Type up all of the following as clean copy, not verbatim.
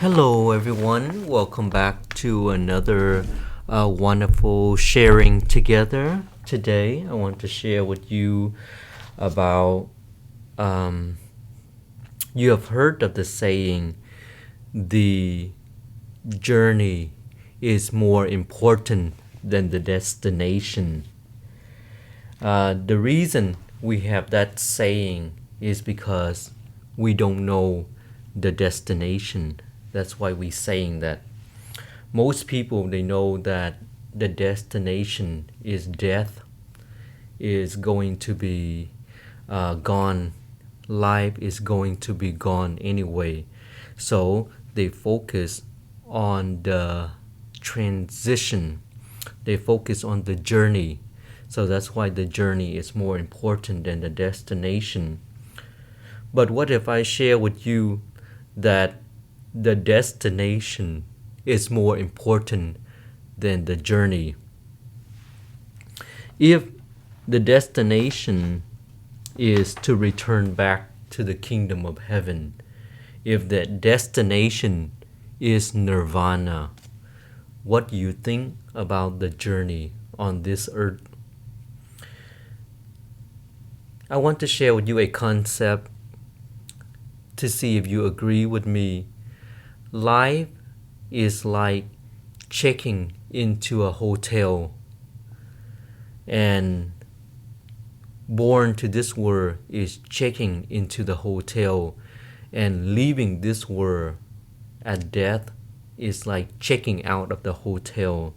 Hello, everyone. Welcome back to another wonderful sharing together. Today, I want to share with you about you have heard of the saying, the journey is more important than the destination. The reason we have that saying is because we don't know the destination. That's why we're saying that. Most people, they know that the destination is death, is going to be gone. Life is going to be gone anyway. So they focus on the transition. They focus on the journey. So that's why the journey is more important than the destination. But what if I share with you that the destination is more important than the journey? If the destination is to return back to the kingdom of heaven, if the destination is nirvana, what do you think about the journey on this earth? I want to share with you a concept to see if you agree with me. Life is like checking into a hotel, and born to this world is checking into the hotel, and leaving this world at death is like checking out of the hotel.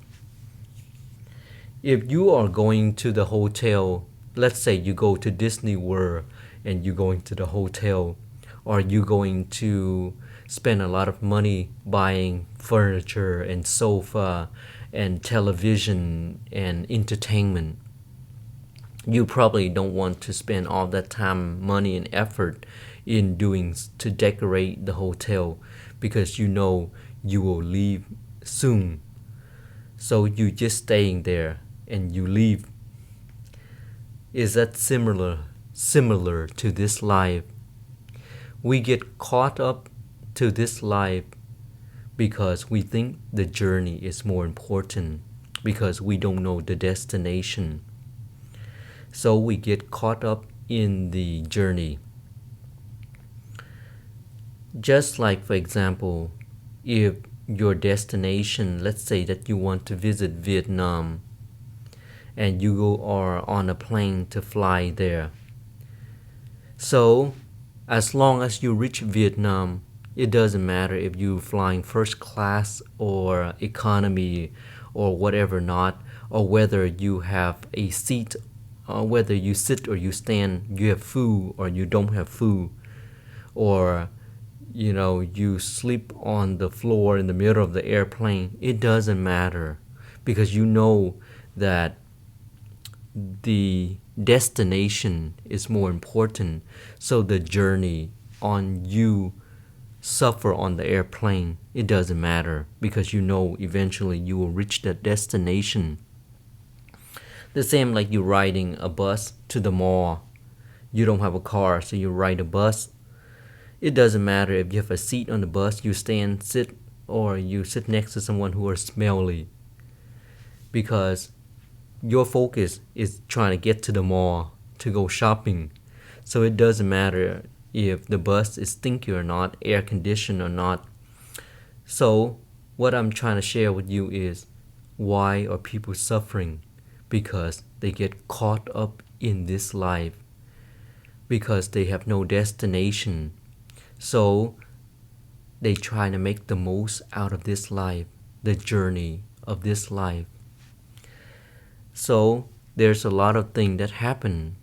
If you are going to the hotel, let's say you go to Disney World and you're going to the hotel, or you going to spend a lot of money buying furniture and sofa and television and entertainment, you probably don't want to spend all that time, money, and effort in doing to decorate the hotel, because you know you will leave soon. So you just staying there and you leave. Is that similar to this life? We get caught up to this life because we think the journey is more important, because we don't know the destination. So we get caught up in the journey. Just like, for example, if your destination, let's say that you want to visit Vietnam, and you go or on a plane to fly there. So as long as you reach Vietnam, it doesn't matter if you're flying first class or economy or whatever not, or whether you have a seat, or whether you sit or you stand, you have food or you don't have food, or you sleep on the floor in the middle of the airplane. It doesn't matter, because you know that the destination is more important. So the journey on you suffer on the airplane, it doesn't matter, because you know eventually you will reach that destination. The same like you riding a bus to the mall. You don't have a car, so you ride a bus. It doesn't matter if you have a seat on the bus, you stand, sit, or you sit next to someone who are smelly, because your focus is trying to get to the mall to go shopping. So it doesn't matter if the bus is stinky or not, air conditioned or not. So what I'm trying to share with you is, why are people suffering? Because they get caught up in this life, because they have no destination. So they try to make the most out of this life, the journey of this life. So there's a lot of things that happen.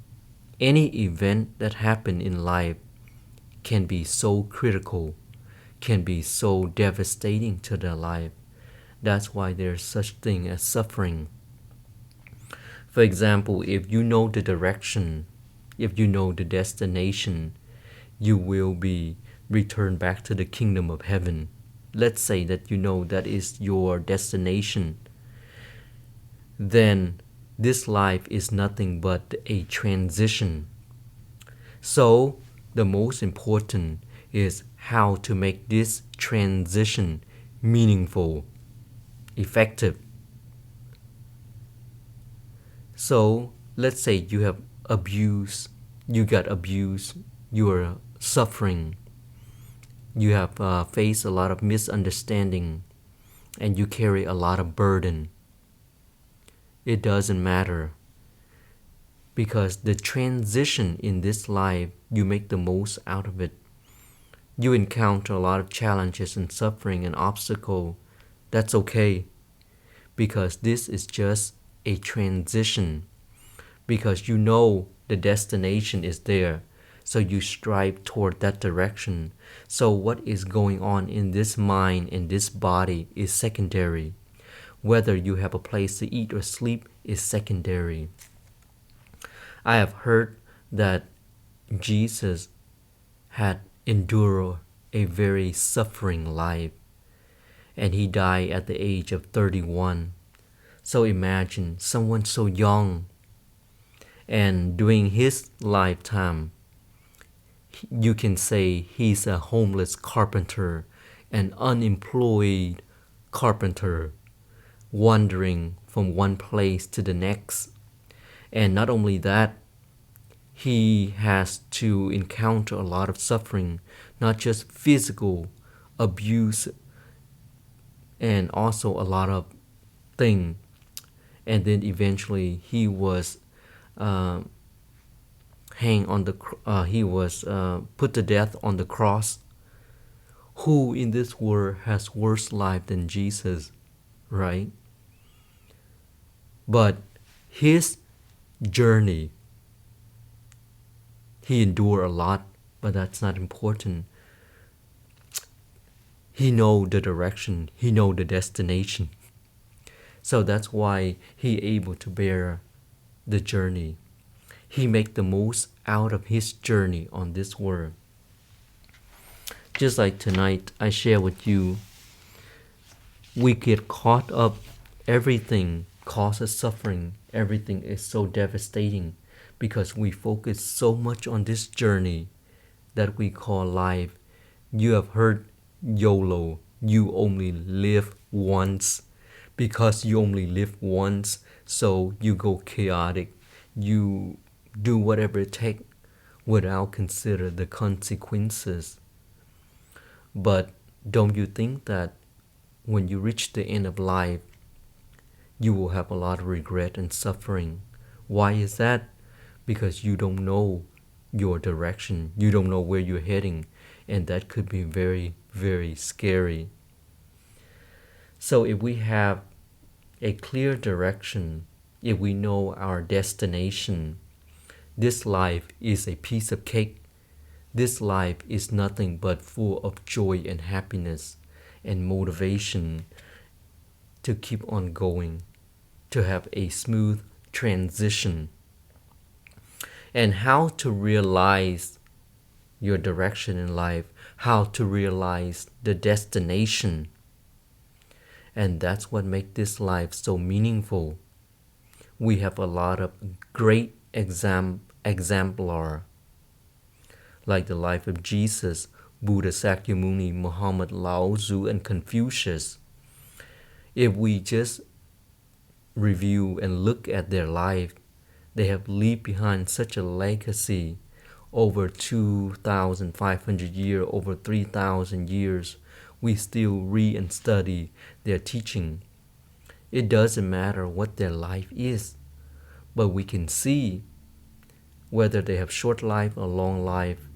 Any event that happen in life can be so critical, can be so devastating to their life. That's why there's such thing as suffering. For example, if you know the direction, if you know the destination, you will be returned back to the kingdom of heaven. Let's say that you know that is your destination. Then this life is nothing but a transition. So the most important is how to make this transition meaningful, effective. So let's say you have abuse, you got abused, you are suffering, you have faced a lot of misunderstanding, and you carry a lot of burden. It doesn't matter, because the transition in this life, you make the most out of it. You encounter a lot of challenges and suffering and obstacle. That's okay, because this is just a transition, because you know the destination is there, so you strive toward that direction. So what is going on in this mind and this body is secondary. Whether you have a place to eat or sleep is secondary. I have heard that Jesus had endured a very suffering life, and he died at the age of 31. So imagine someone so young, and during his lifetime, you can say he's a homeless carpenter, an unemployed carpenter, wandering from one place to the next. And not only that, he has to encounter a lot of suffering, not just physical abuse, and also a lot of things. And then eventually he was he was put to death on the cross. Who in this world has worse life than Jesus, right? But his journey, he endured a lot, but that's not important. He know the direction, he know the destination. So that's why he able to bear the journey. He make the most out of his journey on this world. Just like tonight, I share with you, we get caught up, everything causes suffering, everything is so devastating, because we focus so much on this journey that we call life. You have heard YOLO, you only live once. Because you only live once, so you go chaotic, you do whatever it takes without consider the consequences. But don't you think that when you reach the end of life, you will have a lot of regret and suffering? Why is that? Because you don't know your direction, you don't know where you're heading, and that could be very, very scary. So if we have a clear direction, if we know our destination, this life is a piece of cake. This life is nothing but full of joy and happiness and motivation to keep on going, to have a smooth transition. And how to realize your direction in life, how to realize the destination. And that's what makes this life so meaningful. We have a lot of great exemplar, like the life of Jesus, Buddha, Sakyamuni, Muhammad, Lao Tzu, and Confucius. If we just review and look at their life, they have left behind such a legacy over 2,500 years, over 3,000 years. We still read and study their teaching. It doesn't matter what their life is, but we can see whether they have short life or long life.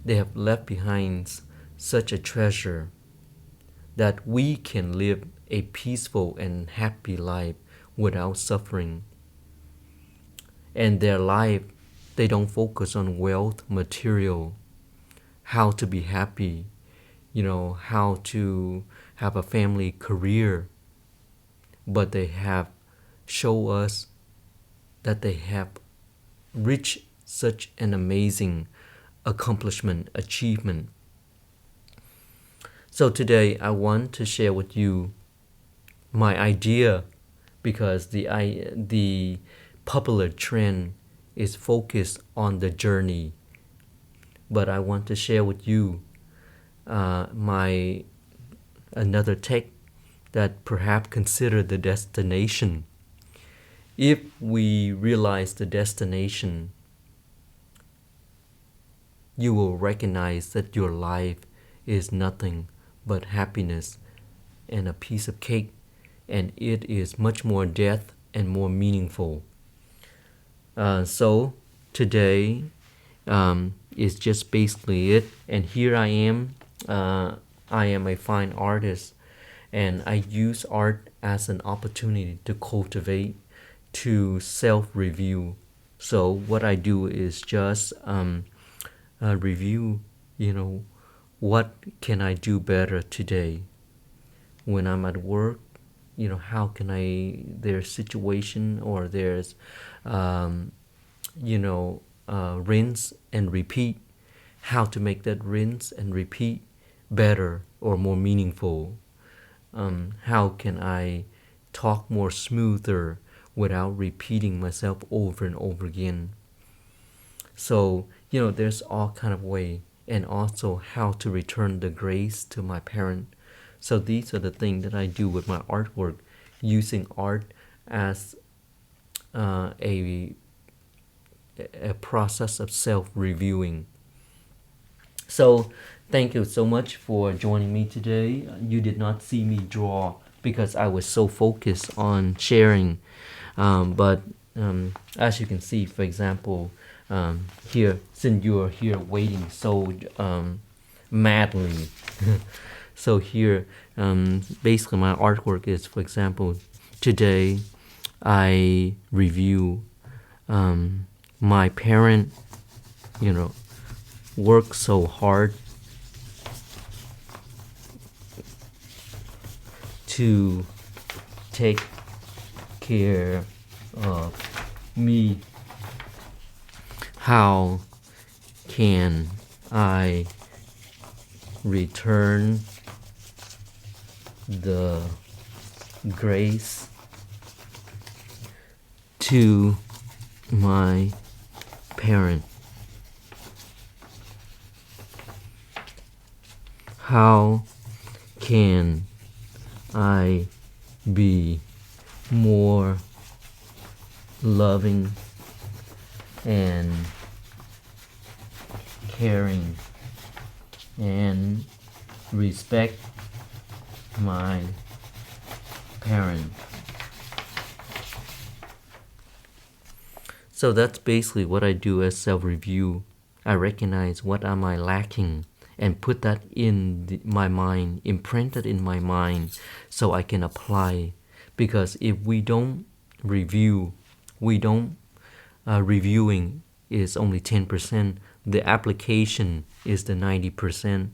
They have left behind such a treasure that we can live a peaceful and happy life without suffering. And their life, they don't focus on wealth, material, how to be happy, how to have a family, career. But they have show us that they have reached such an amazing accomplishment, achievement. So today I want to share with you my idea, because the popular trend is focused on the journey. But I want to share with you my another take that perhaps consider the destination. If we realize the destination, you will recognize that your life is nothing but happiness and a piece of cake, and it is much more depth and more meaningful. So today is just basically it. And here I am. I am a fine artist, and I use art as an opportunity to cultivate, to self-review. So what I do is just review, what can I do better today? When I'm at work, how can there's situation or there's, rinse and repeat, how to make that rinse and repeat better or more meaningful. How can I talk more smoother without repeating myself over and over again? So, there's all kind of way, and also how to return the grace to my parent. So these are the things that I do with my artwork, using art as a process of self-reviewing. So thank you so much for joining me today. You did not see me draw because I was so focused on sharing. But as you can see, for example, here, since you are here waiting so madly, so here, basically my artwork is, for example, today I review my parent, worked so hard to take care of me. How can I return the grace to my parent? How can I be more loving and caring and respect my parent? So that's basically what I do as self-review. I recognize what am I lacking and put that in my mind, imprint it in my mind so I can apply. Because if we don't review, reviewing is only 10%. The application is the 90%.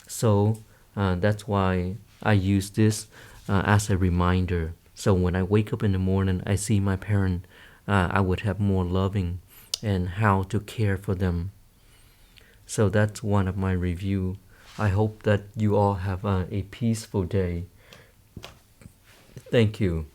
So that's why I use this as a reminder. So when I wake up in the morning, I see my parent, I would have more loving and how to care for them. So that's one of my review. I hope that you all have a peaceful day. Thank you.